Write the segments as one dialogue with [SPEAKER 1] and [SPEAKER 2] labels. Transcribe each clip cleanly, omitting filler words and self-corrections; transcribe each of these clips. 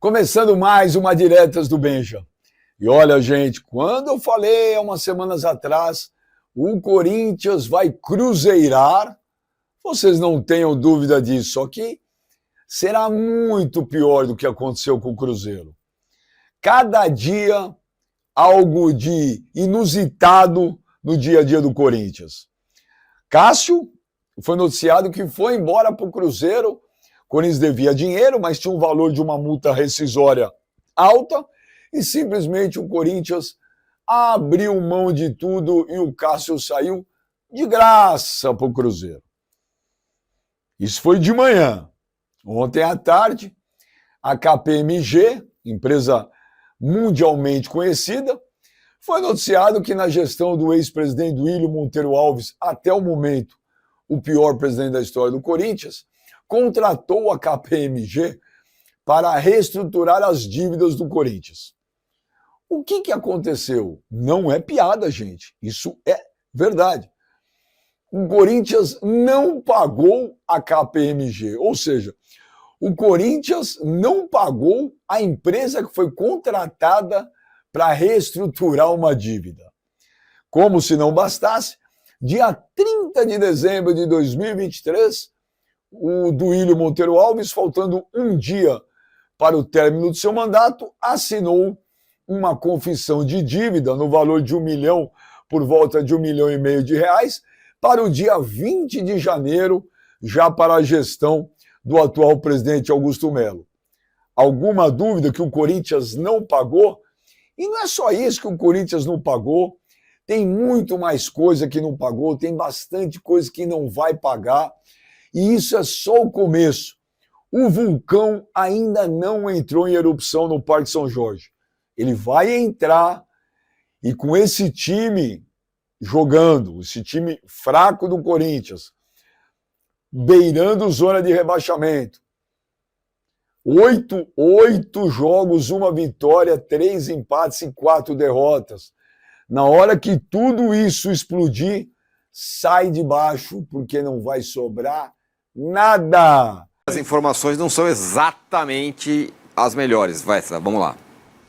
[SPEAKER 1] Começando mais uma Diretas do Benja. E olha, gente, quando eu falei há umas semanas atrás, o Corinthians vai cruzeirar, vocês não tenham dúvida disso, só que será muito pior do que aconteceu com o Cruzeiro. Cada dia, algo de inusitado no dia a dia do Corinthians. Cássio foi noticiado que foi embora para o Cruzeiro. O Corinthians devia dinheiro, mas tinha um valor de uma multa rescisória alta e simplesmente o Corinthians abriu mão de tudo e o Cássio saiu de graça para o Cruzeiro. Isso foi de manhã. Ontem à tarde, a KPMG, empresa mundialmente conhecida, foi noticiado que na gestão do ex-presidente Duílio Monteiro Alves, até o momento, o pior presidente da história do Corinthians, contratou a KPMG para reestruturar as dívidas do Corinthians. O que aconteceu? Não é piada, gente. Isso é verdade. O Corinthians não pagou a KPMG, ou seja, o Corinthians não pagou a empresa que foi contratada para reestruturar uma dívida. Como se não bastasse, dia 30 de dezembro de 2023, o Duílio Monteiro Alves, faltando um dia para o término do seu mandato, assinou uma confissão de dívida no valor de por volta de R$1,5 milhão, para o dia 20 de janeiro, já para a gestão do atual presidente Augusto Melo. Alguma dúvida que o Corinthians não pagou? E não é só isso que o Corinthians não pagou, tem muito mais coisa que não pagou, tem bastante coisa que não vai pagar, e isso é só o começo. O vulcão ainda não entrou em erupção no Parque São Jorge. Ele vai entrar e com esse time jogando, esse time fraco do Corinthians, beirando zona de rebaixamento. 8 jogos, 1 vitória, 3 empates e 4 derrotas. Na hora que tudo isso explodir, sai de baixo, porque não vai sobrar nada.
[SPEAKER 2] As informações não são exatamente as melhores. Vamos lá.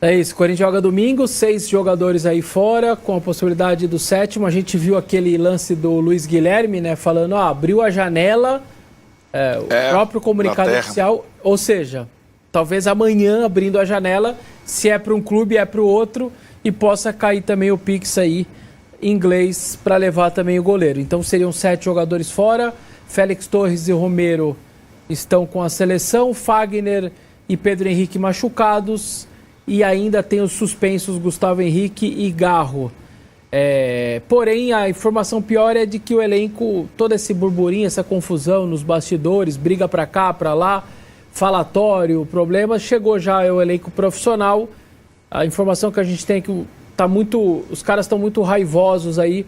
[SPEAKER 3] É isso, o Corinthians joga domingo, 6 jogadores aí fora, com a possibilidade do 7º. A gente viu aquele lance do Luiz Guilherme, né, falando, abriu a janela, o próprio comunicado oficial, ou seja, talvez amanhã abrindo a janela, se é para um clube, é para o outro, e possa cair também o Pix aí, em inglês, para levar também o goleiro. Então seriam 7 jogadores fora, Félix Torres e Romero estão com a seleção, Fagner e Pedro Henrique machucados, e ainda tem os suspensos Gustavo Henrique e Garro. Porém, a informação pior é de que o elenco, todo esse burburinho, essa confusão nos bastidores, briga pra cá, pra lá, falatório, problemas, chegou já o elenco profissional. A informação que a gente tem é que os caras estão muito raivosos aí.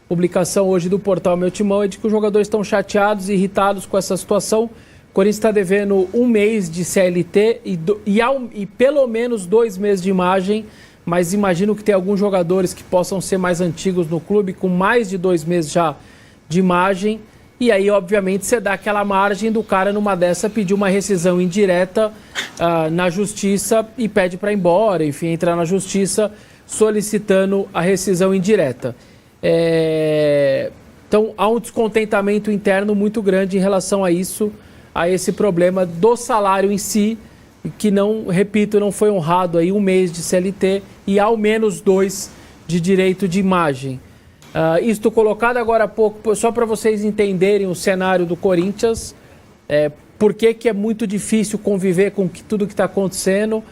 [SPEAKER 3] Publicação hoje do portal Meu Timão é de que os jogadores estão chateados e irritados com essa situação. O Corinthians está devendo 1 mês de CLT e pelo menos 2 meses de imagem, mas imagino que tem alguns jogadores que possam ser mais antigos no clube, com mais de 2 meses já de imagem, e aí obviamente você dá aquela margem do cara numa dessa pedir uma rescisão indireta na justiça e pede para ir embora, enfim, entrar na justiça solicitando a rescisão indireta. Então há um descontentamento interno muito grande em relação a isso, a esse problema do salário em si, que não, repito, não foi honrado aí 1 mês de CLT e ao menos 2 de direito de imagem. Isto colocado agora há pouco, só para vocês entenderem o cenário do Corinthians, por que é muito difícil conviver com tudo que está acontecendo,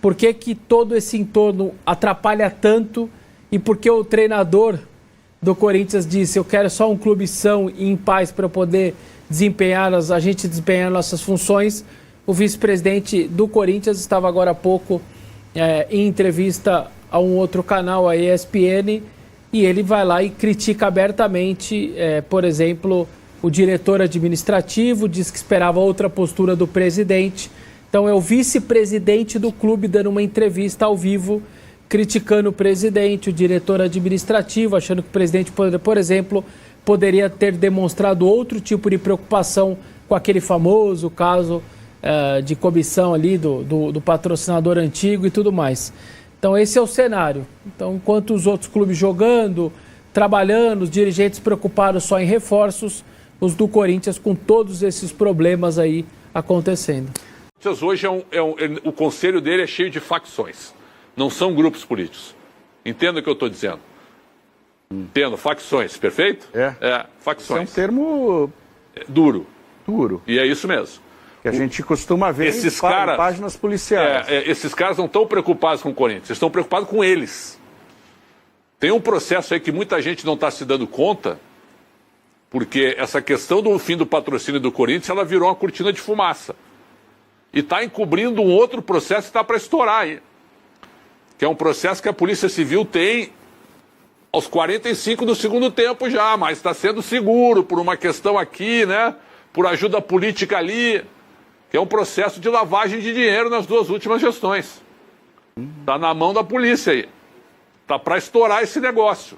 [SPEAKER 3] por que todo esse entorno atrapalha tanto e por que o treinador do Corinthians disse: eu quero só um clube são e em paz para poder desempenhar nossas funções. O vice-presidente do Corinthians estava agora há pouco em entrevista a um outro canal, a ESPN, e ele vai lá e critica abertamente, por exemplo, o diretor administrativo, diz que esperava outra postura do presidente. Então é o vice-presidente do clube dando uma entrevista ao vivo, criticando o presidente, o diretor administrativo, achando que o presidente, por exemplo, poderia ter demonstrado outro tipo de preocupação com aquele famoso caso de comissão ali do patrocinador antigo e tudo mais. Então esse é o cenário. Então, enquanto os outros clubes jogando, trabalhando, os dirigentes preocupados só em reforços, os do Corinthians com todos esses problemas aí acontecendo.
[SPEAKER 4] Hoje o conselho dele é cheio de facções, não são grupos políticos. Entenda o que eu estou dizendo. Entendo, facções, perfeito? Facções.
[SPEAKER 5] Esse é um termo
[SPEAKER 4] duro.
[SPEAKER 5] Duro.
[SPEAKER 4] E é isso mesmo.
[SPEAKER 5] Que a gente costuma ver
[SPEAKER 4] esses
[SPEAKER 5] em
[SPEAKER 4] caras,
[SPEAKER 5] páginas policiais.
[SPEAKER 4] Esses caras não estão preocupados com o Corinthians, eles estão preocupados com eles. Tem um processo aí que muita gente não está se dando conta, porque essa questão do fim do patrocínio do Corinthians, ela virou uma cortina de fumaça. E está encobrindo um outro processo que está para estourar aí. Que é um processo que a Polícia Civil tem aos 45 do segundo tempo já, mas está sendo seguro por uma questão aqui, né? Por ajuda política ali, que é um processo de lavagem de dinheiro nas 2 últimas gestões. Está na mão da polícia aí. Está para estourar esse negócio.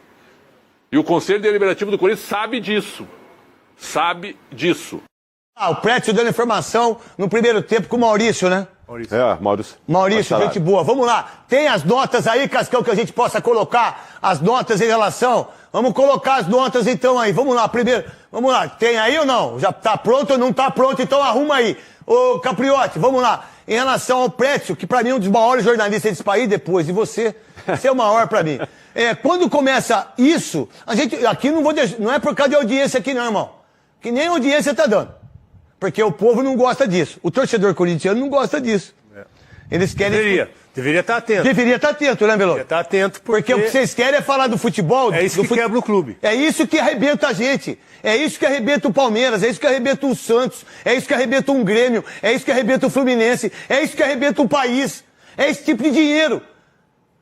[SPEAKER 4] E o Conselho Deliberativo do Corinthians sabe disso. Sabe disso.
[SPEAKER 6] O Prétio dando informação no primeiro tempo com o Maurício, né? Maurício, gente boa. Vamos lá. Tem as notas aí, Cascão, que a gente possa colocar as notas em relação. Vamos colocar as notas então aí. Vamos lá, primeiro. Vamos lá. Tem aí ou não? Já tá pronto ou não tá pronto? Então arruma aí. Ô, Capriotti, vamos lá. Em relação ao Prétio, que pra mim é um dos maiores jornalistas desse país, depois de você. Você é o maior pra mim. Quando começa isso, a gente. Aqui não é por causa de audiência aqui, não, irmão. Que nem audiência tá dando. Porque o povo não gosta disso. O torcedor corintiano não gosta disso. Eles querem...
[SPEAKER 7] Deveria estar atento.
[SPEAKER 6] Deveria estar atento, né, Veloso?
[SPEAKER 7] Deveria estar atento
[SPEAKER 6] porque o que vocês querem é falar do futebol.
[SPEAKER 7] É isso que quebra o clube.
[SPEAKER 6] É isso que arrebenta a gente. É isso que arrebenta o Palmeiras. É isso que arrebenta o Santos. É isso que arrebenta um Grêmio. É isso que arrebenta o Fluminense. É isso que arrebenta o país. É esse tipo de dinheiro.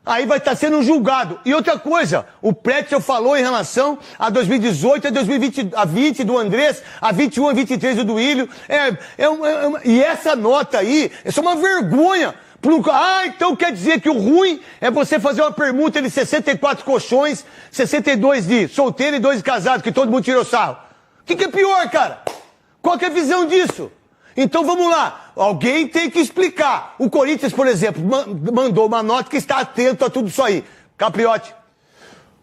[SPEAKER 6] Aí vai estar sendo julgado. E outra coisa, o Prétio falou em relação a 2018, a 2020, a 20 do Andrés, a 21, a 23 do Duílio. E essa nota aí, isso é uma vergonha. Então quer dizer que o ruim é você fazer uma permuta de 64 colchões, 62 de solteiro e 2 de casado, que todo mundo tirou sarro. O que é pior, cara? Qual que é a visão disso? Então vamos lá, alguém tem que explicar. O Corinthians, por exemplo, mandou uma nota que está atento a tudo isso aí. Capriotti.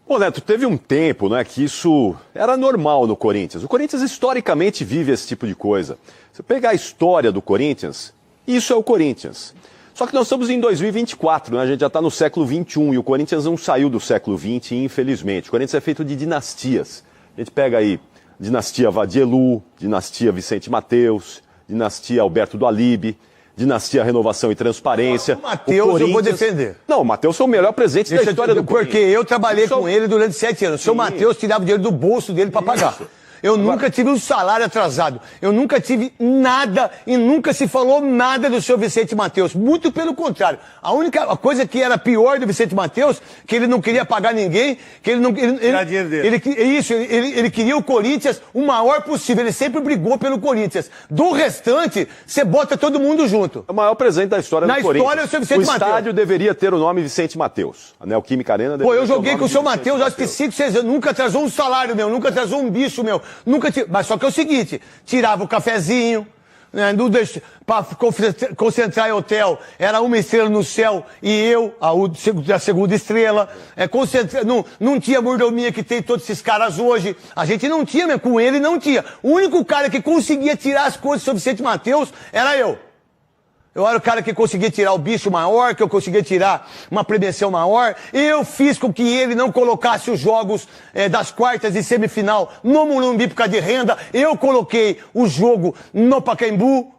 [SPEAKER 8] Bom, Neto, teve um tempo, né, que isso era normal no Corinthians. O Corinthians historicamente vive esse tipo de coisa. Você pegar a história do Corinthians, isso é o Corinthians. Só que nós estamos em 2024, né? A gente já está no século XXI e o Corinthians não saiu do século XX, infelizmente. O Corinthians é feito de dinastias. A gente pega aí dinastia Vadielu, dinastia Vicente Mateus, dinastia Alberto do Alibe, dinastia Renovação e Transparência.
[SPEAKER 6] O Mateus eu vou defender.
[SPEAKER 8] Não, o Mateus foi o melhor presente da história do Corinthians.
[SPEAKER 6] Porque eu trabalhei com ele durante 7 anos. O seu Mateus tirava o dinheiro do bolso dele para pagar. Eu nunca tive um salário atrasado. Eu nunca tive nada e nunca se falou nada do seu Vicente Mateus. Muito pelo contrário. A única coisa que era pior do Vicente Mateus, que ele não queria pagar ninguém, que ele não...
[SPEAKER 7] Tirar dinheiro dele.
[SPEAKER 6] Ele queria o Corinthians o maior possível. Ele sempre brigou pelo Corinthians. Do restante, você bota todo mundo junto.
[SPEAKER 8] É o maior presente da história do Corinthians.
[SPEAKER 6] Na história é o seu Vicente Mateus.
[SPEAKER 8] O estádio deveria ter o nome Vicente Mateus. A Neoquímica Arena deveria
[SPEAKER 6] ter o nome.
[SPEAKER 8] Pô, eu
[SPEAKER 6] joguei com o seu Mateus, acho que 5, 6 anos. Nunca atrasou um salário meu, nunca atrasou um bicho meu. Mas só que é o seguinte, tirava o cafezinho, né, para concentrar em hotel, era 1 estrela no céu e eu, a segunda estrela. Não tinha mordomia que tem todos esses caras hoje. A gente não tinha, mesmo, com ele não tinha. O único cara que conseguia tirar as coisas sobre Vicente Mateus era eu. Eu era o cara que conseguia tirar o bicho maior, que eu conseguia tirar uma premiação maior. Eu fiz com que ele não colocasse os jogos das quartas de semifinal no Morumbi por causa de renda. Eu coloquei o jogo no Pacaembu,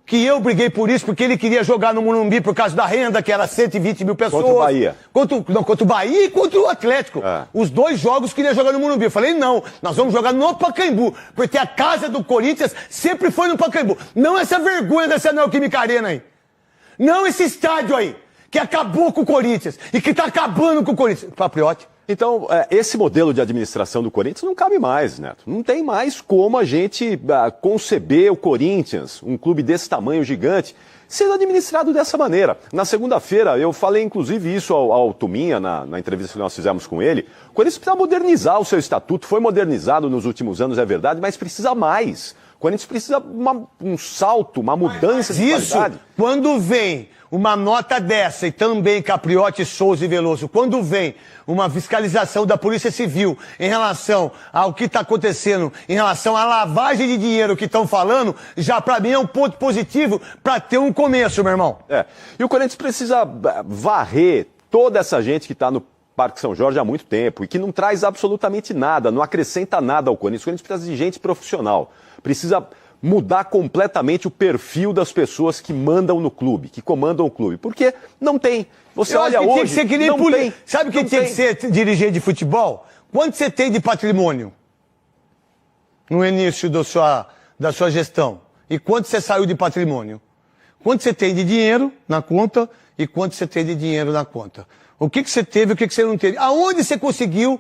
[SPEAKER 6] que eu briguei por isso, porque ele queria jogar no Morumbi por causa da renda, que era 120 mil pessoas.
[SPEAKER 8] Contra o Bahia.
[SPEAKER 6] Contra o Bahia e contra o Atlético. Os 2 jogos queria jogar no Morumbi. Eu falei, não, nós vamos jogar no Pacaembu, porque a casa do Corinthians sempre foi no Pacaembu. Não essa vergonha dessa Neoquímica Arena aí. Não esse estádio aí, que acabou com o Corinthians e que tá acabando com o Corinthians. Papriotti.
[SPEAKER 8] Então, esse modelo de administração do Corinthians não cabe mais, Neto. Não tem mais como a gente conceber o Corinthians, um clube desse tamanho gigante, sendo administrado dessa maneira. Na segunda-feira, eu falei inclusive isso ao Tuminha, na entrevista que nós fizemos com ele. O Corinthians precisa modernizar o seu estatuto, foi modernizado nos últimos anos, é verdade, mas precisa mais. Corinthians precisa um salto, uma mudança de qualidade.
[SPEAKER 6] Quando vem uma nota dessa, e também Capriotti, Souza e Veloso, quando vem uma fiscalização da Polícia Civil em relação ao que está acontecendo, em relação à lavagem de dinheiro que estão falando, já para mim é um ponto positivo para ter um começo, meu irmão.
[SPEAKER 8] E o Corinthians precisa varrer toda essa gente que está no Parque São Jorge há muito tempo e que não traz absolutamente nada, não acrescenta nada ao Corinthians. O Corinthians precisa de gente profissional, precisa mudar completamente o perfil das pessoas que mandam no clube, que comandam o clube, porque não tem. Você olha hoje,
[SPEAKER 6] tinha que ser que nem
[SPEAKER 8] não tem.
[SPEAKER 6] Sabe o que tinha que ser dirigente de futebol? Quanto você tem de patrimônio no início da sua gestão? E quanto você saiu de patrimônio? Quanto você tem de dinheiro na conta e quanto você tem de dinheiro na conta? O que você teve e o que você não teve? Aonde você conseguiu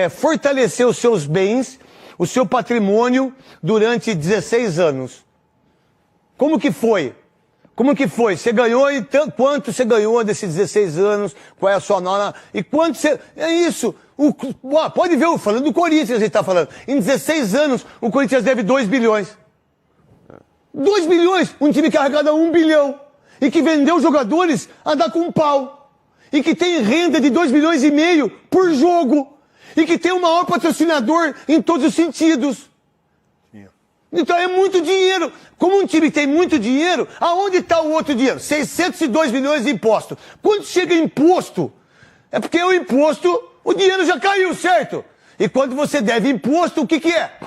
[SPEAKER 6] fortalecer os seus bens, o seu patrimônio durante 16 anos? Como que foi? Como que foi? Você ganhou e quanto você ganhou desses 16 anos? Qual é a sua nota? E quanto você... É isso. Pode ver, falando do Corinthians, a gente está falando. Em 16 anos, o Corinthians deve 2 bilhões. 2 bilhões! Um time que arrecada 1 bilhão. E que vendeu jogadores a dar com um pau. E que tem renda de 2 bilhões e meio por jogo. E que tem o maior patrocinador em todos os sentidos. Então é muito dinheiro. Como um time que tem muito dinheiro, aonde está o outro dinheiro? 602 milhões de imposto. Quando chega imposto, é porque o imposto, o dinheiro já caiu, certo? E quando você deve imposto, o que que é?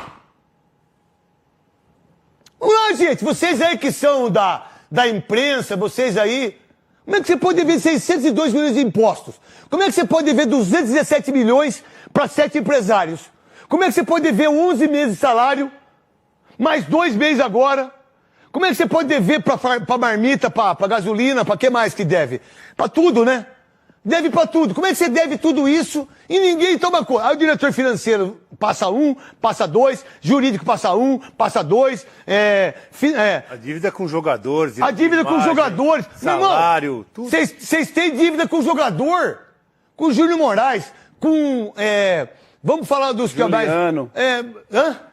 [SPEAKER 6] Olá, gente, vocês aí que são da imprensa, vocês aí, como é que você pode ver 602 milhões de impostos? Como é que você pode ver 217 milhões para 7 empresários? Como é que você pode ver 11 meses de salário, mais 2 meses agora? Como é que você pode dever para marmita, para gasolina, para que mais que deve? Para tudo, né? Deve para tudo. Como é que você deve tudo isso e ninguém toma conta? Aí o diretor financeiro passa 1, passa 2, jurídico passa 1, passa 2,
[SPEAKER 7] A dívida com jogadores.
[SPEAKER 6] a dívida com jogadores.
[SPEAKER 7] Salário,
[SPEAKER 6] Irmão,
[SPEAKER 7] tudo.
[SPEAKER 6] Vocês têm dívida com jogador? Com o Júnior Moraes, com... vamos falar dos que mais...
[SPEAKER 5] Juliano.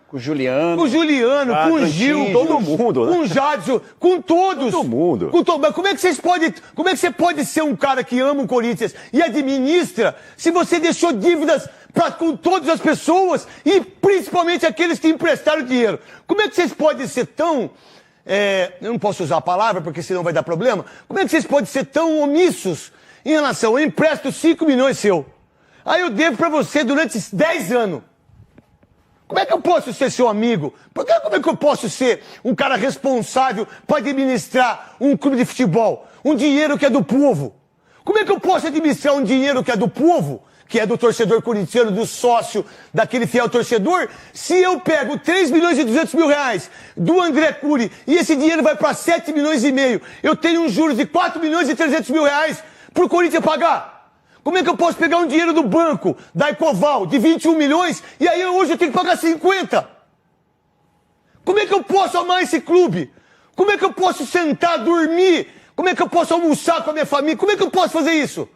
[SPEAKER 5] Com o Juliano.
[SPEAKER 6] Com o Juliano, com o Gil,
[SPEAKER 8] todo mundo, né?
[SPEAKER 6] com o Jadson, com todos.
[SPEAKER 8] Todo mundo.
[SPEAKER 6] Mas como é que você pode ser um cara que ama o Corinthians e administra se você deixou dívidas com todas as pessoas e principalmente aqueles que emprestaram dinheiro? Como é que vocês podem ser tão... eu não posso usar a palavra porque senão vai dar problema. Como é que vocês podem ser tão omissos em relação... Eu empresto 5 milhões seu. Aí eu devo pra você durante 10 anos. Como é que eu posso ser seu amigo? Como é que eu posso ser um cara responsável para administrar um clube de futebol? Um dinheiro que é do povo. Como é que eu posso administrar um dinheiro que é do povo, que é do torcedor corintiano, do sócio, daquele fiel torcedor, se eu pego 3 milhões e 200 mil reais do André Cury e esse dinheiro vai para 7 milhões e meio, eu tenho um juros de 4 milhões e 300 mil reais pro Corinthians pagar? Como é que eu posso pegar um dinheiro do banco, da Ecoval, de 21 milhões, e aí hoje eu tenho que pagar 50? Como é que eu posso amar esse clube? Como é que eu posso sentar, dormir? Como é que eu posso almoçar com a minha família? Como é que eu posso fazer isso?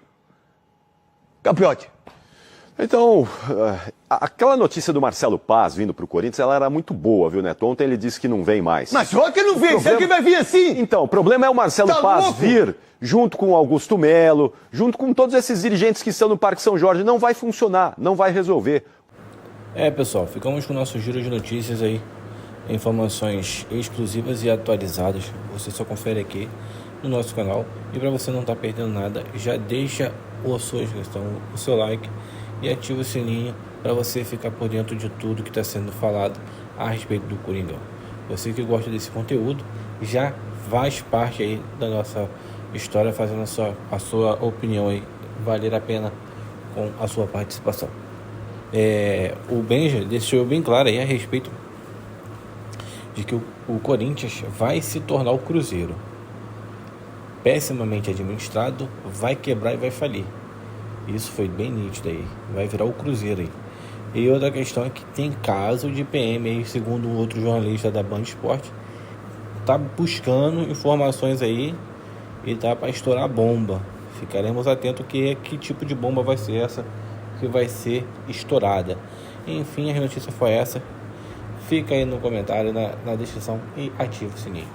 [SPEAKER 6] Capriotti.
[SPEAKER 8] Então, aquela notícia do Marcelo Paz vindo para o Corinthians, ela era muito boa, viu, Neto? Ontem ele disse que não vem mais.
[SPEAKER 6] Mas só que não vem, será que vai vir assim?
[SPEAKER 8] Então, o problema é o Marcelo Paz
[SPEAKER 6] louco?
[SPEAKER 8] vir junto com o Augusto Melo, junto com todos esses dirigentes que estão no Parque São Jorge. Não vai funcionar, não vai resolver.
[SPEAKER 9] Pessoal, ficamos com o nosso giro de notícias aí. Informações exclusivas e atualizadas. Você só confere aqui no nosso canal. E para você não estar perdendo nada, já deixa a sua inscrição, o seu like e ativa o sininho para você ficar por dentro de tudo que está sendo falado a respeito do Coringão. Você que gosta desse conteúdo já faz parte aí da nossa história, fazendo a sua opinião aí valer a pena com a sua participação. O Benja deixou bem claro aí a respeito de que o Corinthians vai se tornar o Cruzeiro. Pessimamente administrado, vai quebrar e vai falir. Isso foi bem nítido aí. Vai virar o Cruzeiro aí. E outra questão é que tem caso de PM aí, segundo um outro jornalista da Band Esporte, tá buscando informações aí e tá para estourar bomba. Ficaremos atentos que tipo de bomba vai ser essa que vai ser estourada. Enfim, a notícia foi essa. Fica aí no comentário, na descrição e ativa o sininho.